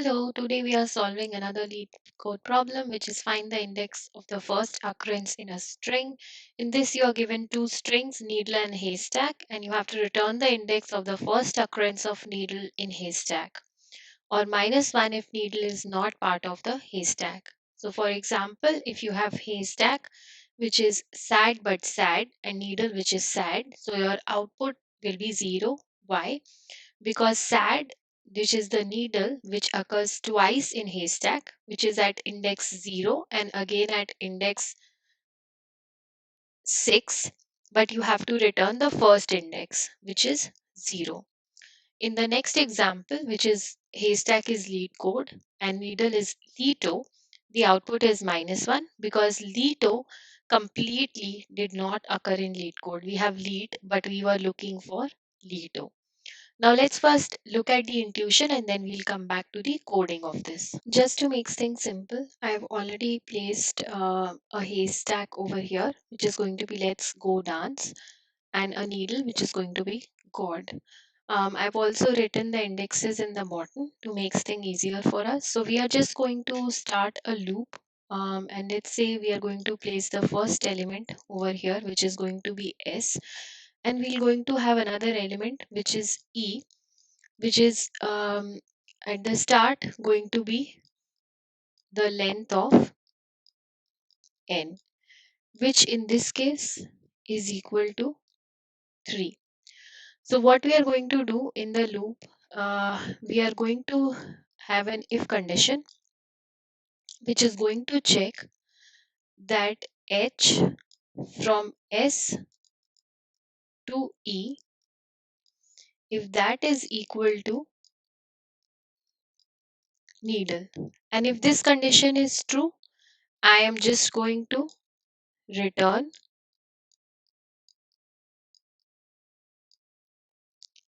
Hello, today we are solving another Leetcode problem, which is find the index of the first occurrence in a string. In this, you are given two strings, needle and haystack, and you have to return the index of the first occurrence of needle in haystack, or -1 if needle is not part of the haystack. So, for example, if you have haystack, which is sad but sad, and needle, which is sad, so your output will be 0. Why? Because sad, which is the needle which occurs twice in haystack, which is at index 0 and again at index 6, but you have to return the first index, which is 0. In the next example, which is haystack is Leetcode and needle is Leeto, the output is -1 because Leeto completely did not occur in Leetcode. We have Leet, but we were looking for Leeto. Now let's first look at the intuition and then we'll come back to the coding of this. Just to make things simple, I've already placed a haystack over here, which is going to be let's go dance, and a needle, which is going to be God. I've also written the indexes in the bottom to make things easier for us. So we are just going to start a loop. And let's say we are going to place the first element over here, which is going to be S, and we're going to have another element which is E, which is at the start going to be the length of n, which in this case is equal to 3. So what we are going to do in the loop, we are going to have an if condition which is going to check that h from S to E, if that is equal to needle. And if this condition is true, I am just going to return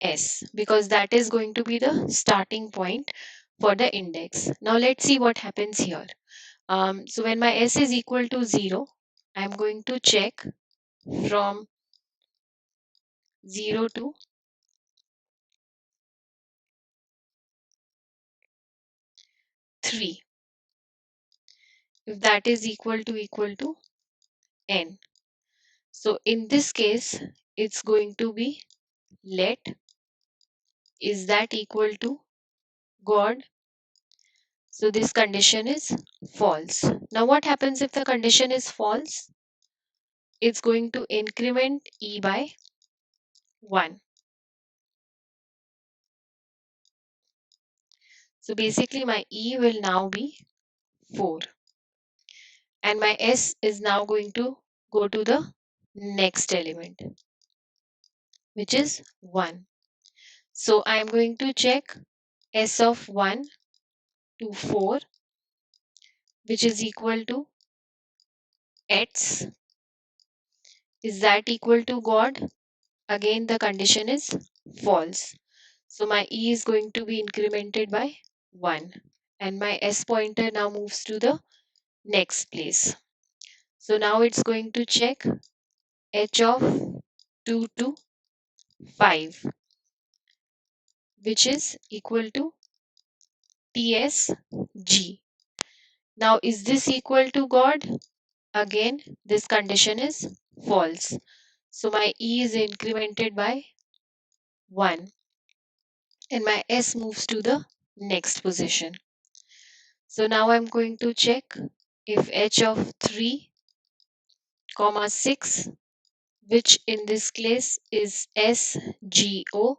S because that is going to be the starting point for the index. Now let's see what happens here. So when my S is equal to 0, I'm going to check from 0 to 3. If that is equal to n. So in this case, it's going to be let is that equal to God. So this condition is false. Now what happens if the condition is false? It's going to increment E by 1. So basically my E will now be 4 and my S is now going to go to the next element, which is 1. So I am going to check S of 1 to 4, which is equal to X. Is that equal to God? Again the condition is false. So my E is going to be incremented by 1 and my S pointer now moves to the next place. So now it's going to check H of 2 to 5, which is equal to TSG. Now is this equal to God? Again this condition is false. So my E is incremented by 1 and my S moves to the next position. So now I'm going to check if H of 3, 6, which in this case is SGO,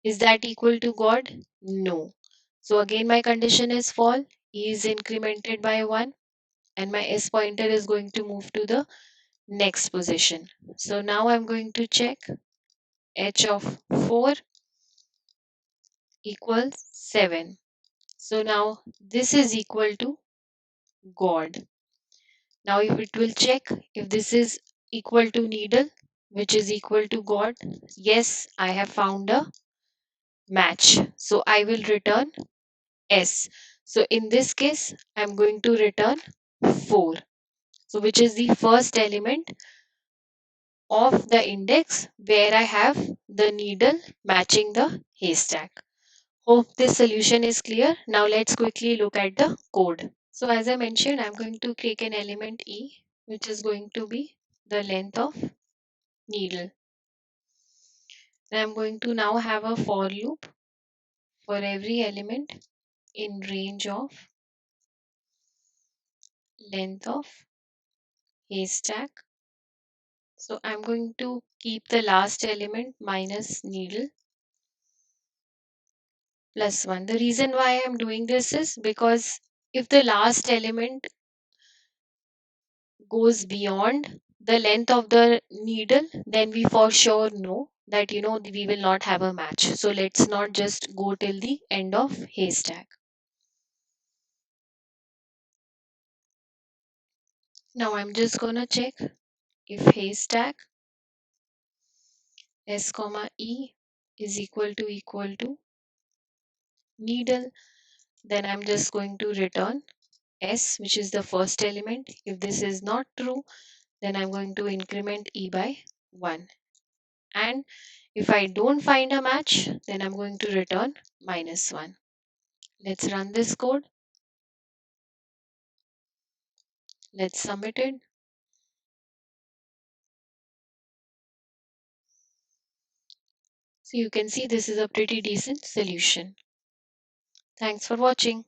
is that equal to God? No. So again my condition is false. E is incremented by 1 and my S pointer is going to move to the next position. So now I'm going to check H of 4 equals 7. So now this is equal to God. Now if it will check if this is equal to needle, which is equal to God. Yes, I have found a match. So I will return S. So in this case, I'm going to return 4. So which is the first element of the index where I have the needle matching the haystack. Hope this solution is clear. Now let's quickly look at the code. So as I mentioned, I'm going to take an element E, which is going to be the length of needle. And I'm going to now have a for loop for every element in range of length of haystack. So I'm going to keep the last element minus needle plus 1. The reason why I'm doing this is because if the last element goes beyond the length of the needle, then we for sure know that we will not have a match. So let's not just go till the end of haystack. Now I'm just gonna check if haystack s comma e is equal to needle, then I'm just going to return s, which is the first element. If this is not true, then I'm going to increment e by 1. And if I don't find a match, then I'm going to return -1. Let's run this code. Let's submit it. So you can see this is a pretty decent solution. Thanks for watching.